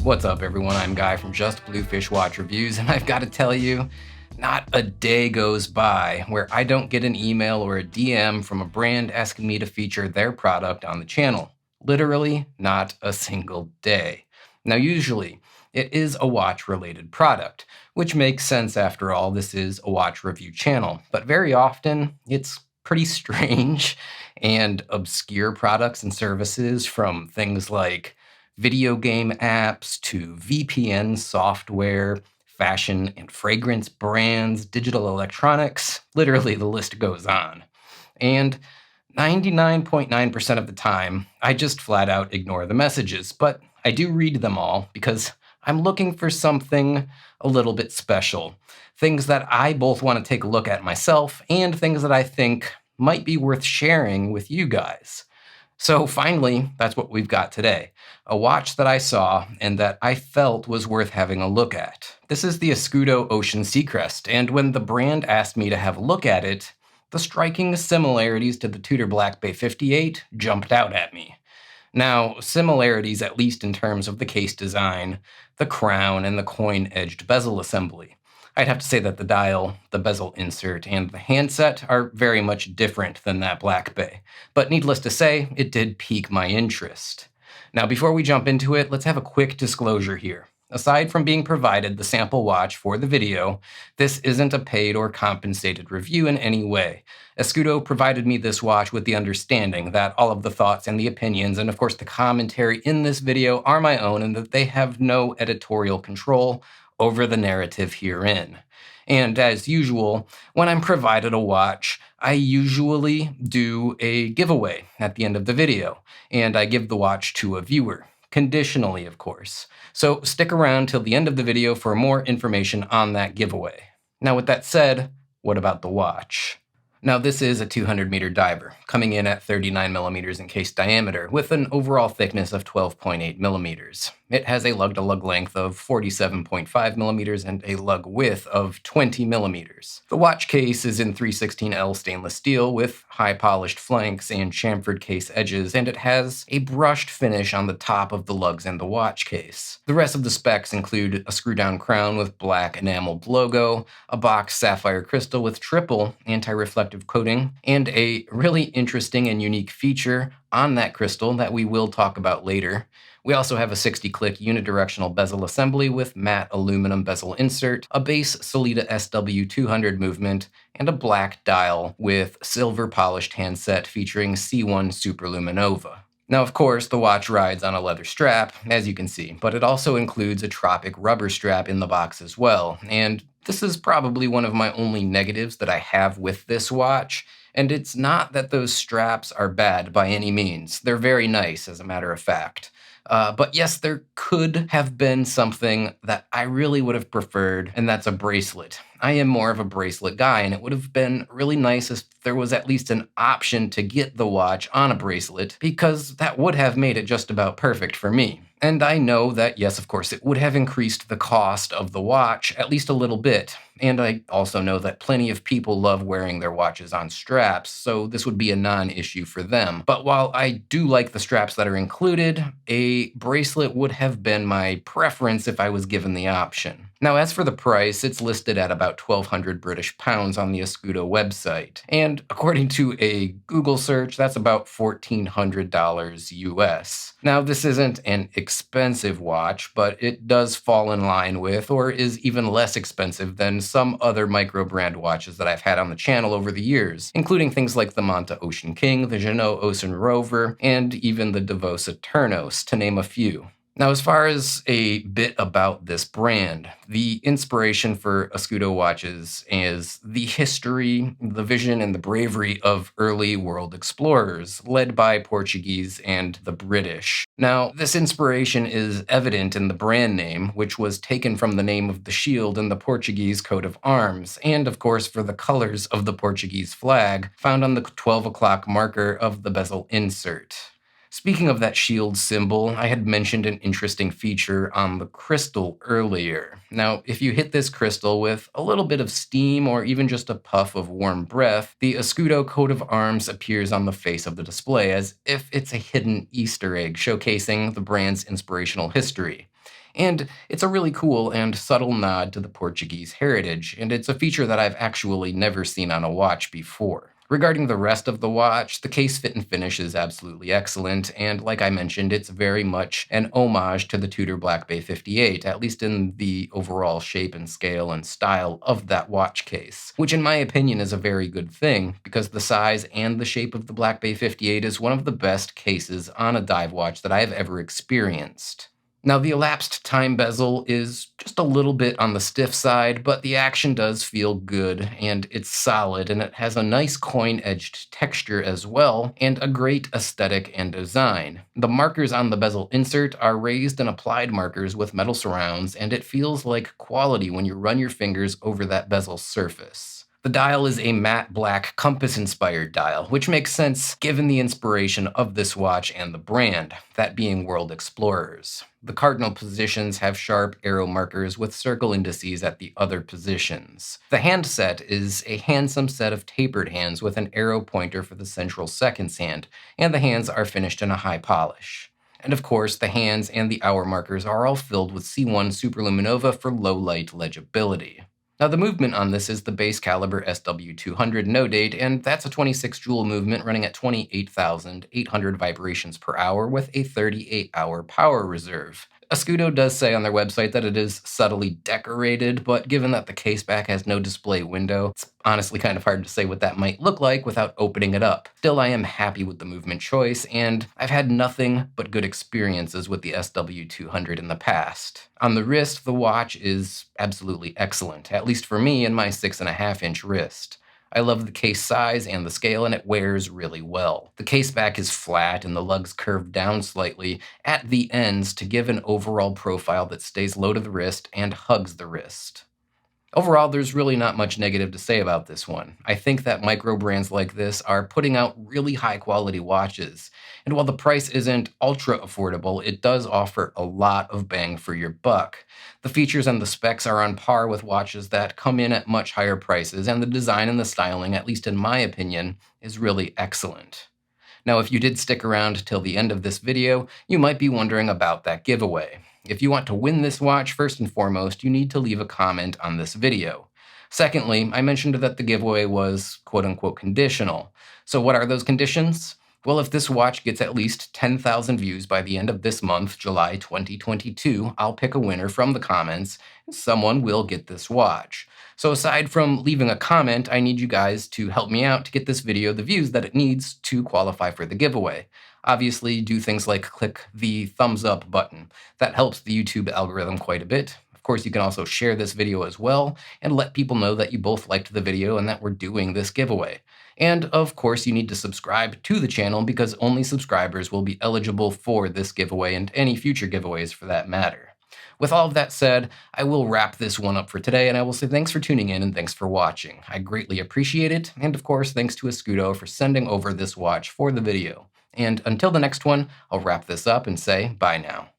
What's up, everyone? I'm Guy from Just Bluefish Watch Reviews, and I've got to tell you, not a day goes by where I don't get an email or a DM from a brand asking me to feature their product on the channel. Literally, not a single day. Now, usually, it is a watch-related product, which makes sense after all, this is a watch review channel. But very often, it's pretty strange and obscure products and services, from things like video game apps to VPN software, fashion and fragrance brands, digital electronics. Literally, the list goes on. And 99.9% of the time, I just flat out ignore the messages, but I do read them all because I'm looking for something a little bit special. Things that I both want to take a look at myself and things that I think might be worth sharing with you guys. So finally, that's what we've got today. A watch that I saw and that I felt was worth having a look at. This is the Escudo Ocean Seacrest, and when the brand asked me to have a look at it, the striking similarities to the Tudor Black Bay 58 jumped out at me. Now, similarities at least in terms of the case design, the crown, and the coin-edged bezel assembly. I'd have to say that the dial, the bezel insert, and the handset are very much different than that Black Bay, but needless to say, it did pique my interest. Now, before we jump into it, let's have a quick disclosure here. Aside from being provided the sample watch for the video, this isn't a paid or compensated review in any way. Escudo provided me this watch with the understanding that all of the thoughts and the opinions, and of course the commentary in this video, are my own and that they have no editorial control over the narrative herein. And as usual, when I'm provided a watch, I usually do a giveaway at the end of the video, and I give the watch to a viewer. Conditionally, of course. So stick around till the end of the video for more information on that giveaway. Now, with that said, what about the watch? Now, this is a 200-meter diver, coming in at 39 millimeters in case diameter, with an overall thickness of 12.8 millimeters. It has a lug-to-lug length of 47.5 millimeters and a lug width of 20 millimeters. The watch case is in 316L stainless steel with high-polished flanks and chamfered case edges, and it has a brushed finish on the top of the lugs and the watch case. The rest of the specs include a screw-down crown with black enameled logo, a boxed sapphire crystal with triple anti-reflective coating, and a really interesting and unique feature on that crystal that we will talk about later. We also have a 60-click unidirectional bezel assembly with matte aluminum bezel insert, a base Solita SW200 movement, and a black dial with silver polished handset featuring C1 Superluminova. Now, of course, the watch rides on a leather strap, as you can see, but it also includes a Tropic rubber strap in the box as well, and this is probably one of my only negatives that I have with this watch. And it's not that those straps are bad by any means. They're very nice, as a matter of fact. But yes, there could have been something that I really would have preferred, and that's a bracelet. I am more of a bracelet guy, and it would have been really nice if there was at least an option to get the watch on a bracelet, because that would have made it just about perfect for me. And I know that, yes, of course, it would have increased the cost of the watch at least a little bit. And I also know that plenty of people love wearing their watches on straps, so this would be a non-issue for them. But while I do like the straps that are included, a bracelet would have been my preference if I was given the option. Now, as for the price, it's listed at about 1,200 British pounds on the Escudo website. And according to a Google search, that's about $1,400 US. Now, this isn't an expensive watch, but it does fall in line with, or is even less expensive than, some other micro-brand watches that I've had on the channel over the years, including things like the Manta Ocean King, the Jeanneau Ocean Rover, and even the Devosa Turnos, to name a few. Now, as far as a bit about this brand, the inspiration for Escudo watches is the history, the vision, and the bravery of early world explorers, led by Portuguese and the British. Now, this inspiration is evident in the brand name, which was taken from the name of the shield in the Portuguese coat of arms, and of course for the colors of the Portuguese flag, found on the 12 o'clock marker of the bezel insert. Speaking of that shield symbol, I had mentioned an interesting feature on the crystal earlier. Now, if you hit this crystal with a little bit of steam or even just a puff of warm breath, the Escudo coat of arms appears on the face of the display as if it's a hidden Easter egg showcasing the brand's inspirational history. And it's a really cool and subtle nod to the Portuguese heritage, and it's a feature that I've actually never seen on a watch before. Regarding the rest of the watch, the case fit and finish is absolutely excellent, and like I mentioned, it's very much an homage to the Tudor Black Bay 58, at least in the overall shape and scale and style of that watch case, which in my opinion is a very good thing, because the size and the shape of the Black Bay 58 is one of the best cases on a dive watch that I've ever experienced. Now, the elapsed time bezel is just a little bit on the stiff side, but the action does feel good, and it's solid, and it has a nice coin-edged texture as well, and a great aesthetic and design. The markers on the bezel insert are raised and applied markers with metal surrounds, and it feels like quality when you run your fingers over that bezel surface. The dial is a matte black compass-inspired dial, which makes sense given the inspiration of this watch and the brand, that being World Explorers. The cardinal positions have sharp arrow markers with circle indices at the other positions. The handset is a handsome set of tapered hands with an arrow pointer for the central seconds hand, and the hands are finished in a high polish. And of course, the hands and the hour markers are all filled with C1 Superluminova for low light legibility. Now, the movement on this is the base caliber SW200 no date, and that's a 26 joule movement running at 28,800 vibrations per hour with a 38-hour power reserve. Escudo does say on their website that it is subtly decorated, but given that the caseback has no display window, it's honestly kind of hard to say what that might look like without opening it up. Still, I am happy with the movement choice, and I've had nothing but good experiences with the SW200 in the past. On the wrist, the watch is absolutely excellent, at least for me and my 6.5-inch wrist. I love the case size and the scale, and it wears really well. The case back is flat and the lugs curve down slightly at the ends to give an overall profile that stays low to the wrist and hugs the wrist. Overall, there's really not much negative to say about this one. I think that micro brands like this are putting out really high quality watches, and while the price isn't ultra affordable, it does offer a lot of bang for your buck. The features and the specs are on par with watches that come in at much higher prices, and the design and the styling, at least in my opinion, is really excellent. Now, if you did stick around till the end of this video, you might be wondering about that giveaway. If you want to win this watch, first and foremost, you need to leave a comment on this video. Secondly, I mentioned that the giveaway was quote-unquote conditional. So what are those conditions? Well, if this watch gets at least 10,000 views by the end of this month, July 2022, I'll pick a winner from the comments, and someone will get this watch. So aside from leaving a comment, I need you guys to help me out to get this video the views that it needs to qualify for the giveaway. Obviously, do things like click the thumbs up button. That helps the YouTube algorithm quite a bit. Of course, you can also share this video as well and let people know that you both liked the video and that we're doing this giveaway. And of course, you need to subscribe to the channel because only subscribers will be eligible for this giveaway and any future giveaways for that matter. With all of that said, I will wrap this one up for today, and I will say thanks for tuning in and thanks for watching. I greatly appreciate it, and of course, thanks to Escudo for sending over this watch for the video. And until the next one, I'll wrap this up and say bye now.